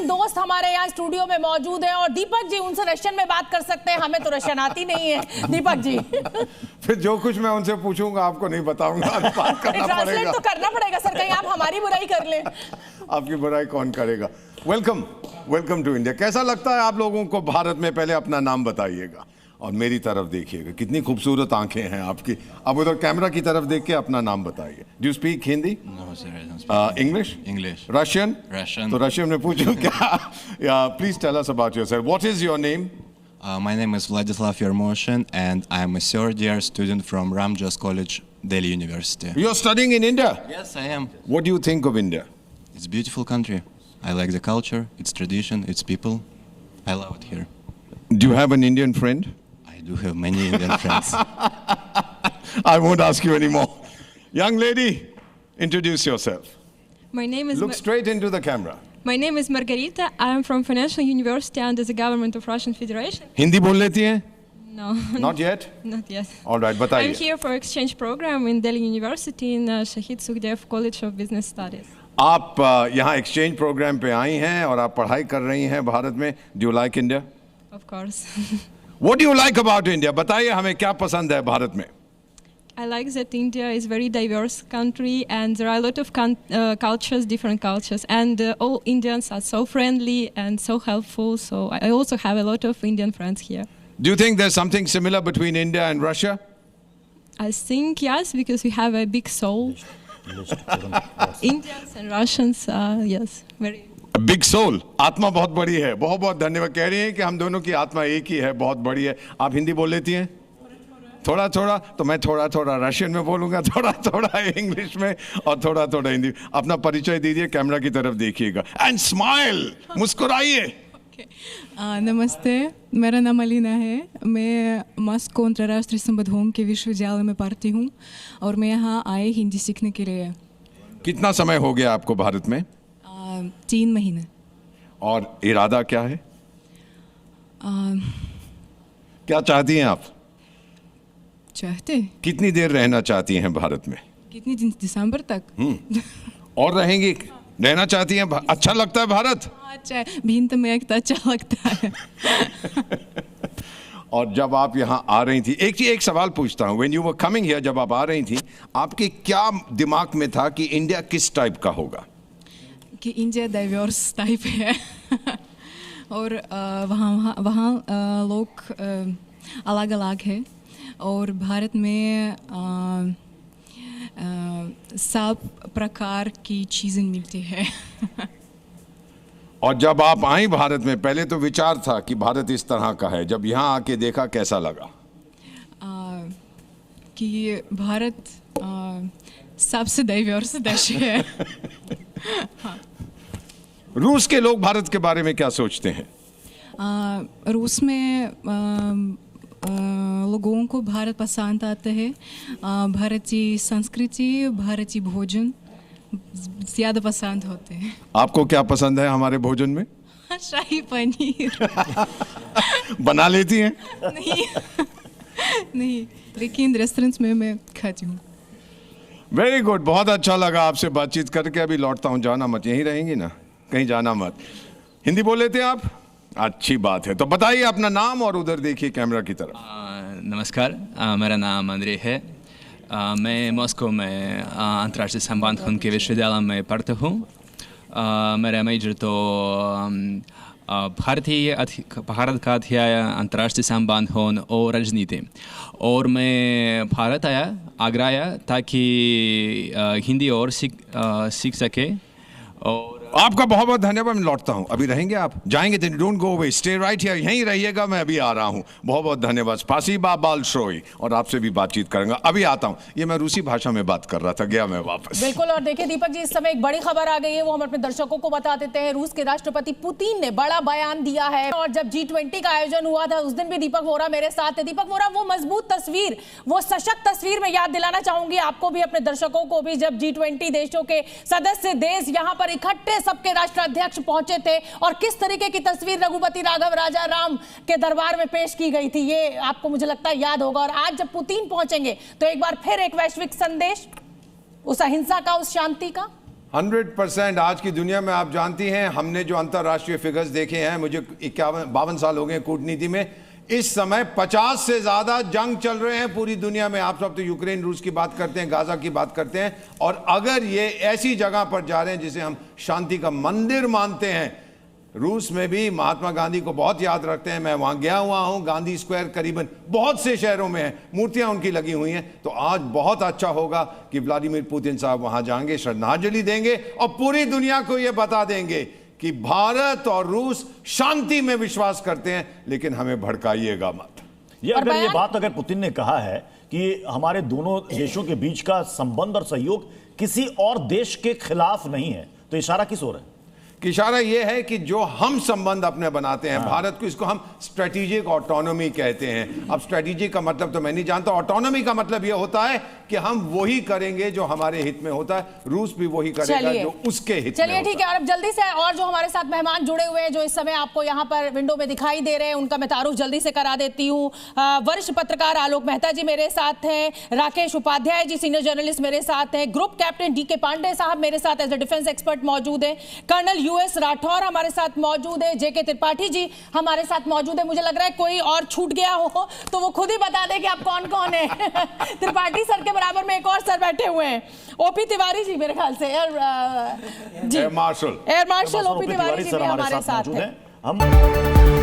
दोस्त हमारे यहाँ स्टूडियो में मौजूद हैं और दीपक जी उनसे रशियन में बात कर सकते हैं, हमें तो रशियन आती नहीं है दीपक जी। फिर जो कुछ मैं उनसे पूछूंगा आपको नहीं बताऊंगा, बात करना पड़ेगा। तो करना पड़ेगा सर, कहीं आप हमारी बुराई कर लें। आपकी बुराई कौन करेगा। Welcome to India. कैसा लगता है आप लोगों को भारत में? पहले अपना नाम बताइएगा और मेरी तरफ देखिएगा, कितनी खूबसूरत आंखें हैं आपकी। अब उधर कैमरा की तरफ देख के अपना नाम बताइए। Do you speak Hindi? No, sir, I don't speak. English? Russian? Russian. तो रशियन में पूछो क्या? Please tell us about yourself. What is your name? My name is Vladislav Yermoshin, and I am a third-year student from Ramjas College, Delhi University. You're studying in India? Yes, I am. What do you think of India? It's a beautiful country. I like the culture, its tradition, its people. I love it here. Do you have an Indian friend? I do have many Indian friends. I won't ask you anymore. Young lady, introduce yourself. My name is Look straight into the camera. My name is Margarita. I am from Financial University under the government of Russian Federation. Hindi बोल लेती हैं? No. Not yet? Not yet. All right, बताइए. I'm here for exchange program in Delhi University in Shahid Sukhdev College of Business Studies. आप यहाँ exchange programme पे आई हैं और आप पढ़ाई कर रही हैं भारत में. Do you like India? Of course. What do you like about India? बताइए हमें क्या पसंद है भारत में? I like that India is very diverse country and there are a lot of cultures, different cultures, and all Indians are so friendly and so helpful. So I also have a lot of Indian friends here. Do you think there's something similar between India and Russia? I think yes, because we have a big soul. Indians and Russians, yes, very. Big soul, आत्मा बहुत बड़ी है. बहुत बहुत धन्यवाद. कह रही हैं कि हम दोनों की आत्मा एक ही है, बहुत बड़ी है. आप हिंदी बोल लेती हैं? थोड़ा थोड़ा. तो मैं थोड़ा थोड़ा रशियन में बोलूंगा, थोड़ा थोड़ा इंग्लिश में और थोड़ा थोड़ा हिंदी. अपना परिचय दीजिए, कैमरा की तरफ देखिएगा. एंड स्माइल, मुस्कुराइए. नमस्ते, मेरा नाम अलीना है. मैं मॉस्को अंतर्राष्ट्रीय संबंधों के विश्वविद्यालय में पढ़ती हूँ और मैं यहाँ आए हिंदी सीखने के लिए. कितना समय हो गया आपको भारत में? 3 महीने. और इरादा क्या है? क्या चाहती हैं आप? चाहते. कितनी देर रहना चाहती हैं भारत में? कितनी दिन? दिसंबर तक. और रहेंगी? रहना चाहती हैं? अच्छा लगता है भारत? अच्छा, भिन्न में एक अच्छा लगता है. और जब आप यहाँ आ रही थी, एक सवाल पूछता हूँ. When you were coming here, जब आप आ रही थी, आपके क्या दिमाग में था कि इंडिया किस टाइप का होगा? कि इंडिया डाइवर्स टाइप है और वहाँ लोग अलग अलग है और भारत में सब प्रकार की चीज़ें मिलती है. और जब आप आई भारत में, पहले तो विचार था कि भारत इस तरह का है. जब यहाँ आके देखा, कैसा लगा? कि भारत सबसे डाइवर्स देश है. रूस के लोग भारत के बारे में क्या सोचते हैं? रूस में लोगों को भारत पसंद आता है. भारतीय संस्कृति, भारतीय भोजन ज़्यादा पसंद होते हैं. आपको क्या पसंद है हमारे भोजन में? शाही पनीर. बना लेती हैं? नहीं, लेकिन रेस्टोरेंट्स में मैं खाती हूँ. वेरी गुड, बहुत अच्छा लगा आपसे बातचीत करके. अभी लौटता हूँ. जाना मत, यहीं रहेंगी ना, कहीं जाना मत. हिंदी बोल लेते हैं आप? अच्छी बात है. तो बताइए अपना नाम और उधर देखिए कैमरा की तरफ. नमस्कार, मेरा नाम अंद्रे है. मैं मॉस्को में अंतर्राष्ट्रीय संबंध के विश्वविद्यालय में पढ़ता हूँ. मेरा मेजर तो भारत का अध्याय अंतर्राष्ट्रीय संबंध और राजनीति. और मैं भारत आगरा आया ताकि हिंदी और सीख सके. और आपका बहुत बहुत धन्यवाद. मैं लौटता हूँ. अभी रहेंगे आप? जाएंगे? Then don't go away, stay right here. यहीं रहिएगा, मैं अभी आ रहा हूँ. बहुत बहुत धन्यवाद. स्पासिबा बालशोई. और आपसे भी बातचीत करूंगा. अभी आता हूँ. ये मैं रूसी भाषा में बात कर रहा था, गया मैं वापस. बिल्कुल. और देखिए दीपक जी, इस समय एक बड़ी खबर आ गई है, वो हम अपने दर्शकों को बता देते हैं. रूस के राष्ट्रपति पुतिन ने बड़ा बयान दिया है. और जब G20 का आयोजन हुआ था, उस दिन भी दीपक वोरा मेरे साथ थे. दीपक वोरा, वो मजबूत तस्वीर, वो सशक्त तस्वीर में याद दिलाना चाहूंगी आपको भी, अपने दर्शकों को भी, जब G20 देशों के सदस्य देश यहाँ पर इकट्ठे सबके राष्ट्र अध्यक्ष पहुंचे थे और किस तरीके की तस्वीर रघुपति राघव राजा राम के दरबार में पेश की गई थी, ये आपको मुझे लगता है याद होगा. और आज जब पुतिन पहुंचेंगे तो एक बार फिर एक वैश्विक संदेश, उस अहिंसा का, उस शांति का. 100% आज की दुनिया में आप जानती हैं, हमने जो अंतर्राष्ट्रीय फिगर्स देखे हैं, मुझे 52 साल हो गए कूटनीति में, इस समय 50 से ज्यादा जंग चल रहे हैं पूरी दुनिया में। आप सब तो यूक्रेन रूस की बात करते हैं, गाजा की बात करते हैं, और अगर ये ऐसी जगह पर जा रहे हैं जिसे हम शांति का मंदिर मानते हैं, रूस में भी महात्मा गांधी को बहुत याद रखते हैं। मैं वहां गया हुआ हूं, गांधी स्क्वायर करीबन बहुत से शहरों में है, मूर्तियां उनकी लगी हुई हैं। तो आज बहुत अच्छा होगा कि व्लादिमीर पुतिन साहब वहां जाएंगे, श्रद्धांजलि देंगे और पूरी दुनिया को यह बता देंगे कि भारत और रूस शांति में विश्वास करते हैं, लेकिन हमें भड़काइएगा मत। ये बात अगर पुतिन ने कहा है कि हमारे दोनों देशों के बीच का संबंध और सहयोग किसी और देश के खिलाफ नहीं है, तो इशारा किस ओर है? कि इशारा यह है कि जो हम संबंध अपने बनाते हैं भारत को, इसको हम स्ट्रेटेजिक ऑटोनॉमी कहते हैं। अब स्ट्रेटेजिक का मतलब तो मैं नहीं जानता, ऑटोनॉमी का मतलब यह होता है कि हम वही करेंगे जो हमारे हित में होता है, रूस भी वही करेगा जो उसके हित में। चलिए ठीक है, और अब जल्दी से और जो हमारे साथ मेहमान जुड़े हुए हैं, जो इस समय आपको यहाँ पर विंडो में दिखाई दे रहे हैं, उनका मैं तारुफ जल्दी से करा देती हूँ। वरिष्ठ पत्रकार आलोक मेहता जी मेरे साथ हैं, राकेश उपाध्याय जी सीनियर जर्नलिस्ट मेरे साथ हैं, ग्रुप कैप्टन DK पांडे साहब मेरे साथ एज ए डिफेंस एक्सपर्ट मौजूद है, कर्नल US राठौर हमारे साथ मौजूद है, JK त्रिपाठी जी हमारे साथ मौजूद है। मुझे लग रहा है कोई और छूट गया हो तो वो खुद ही बता दे कि आप कौन कौन है। त्रिपाठी सर के बराबर में एक और सर बैठे हुए हैं, OP तिवारी जी मेरे ख्याल से air marshal OP Tiwari ji भी हमारे साथ हैं।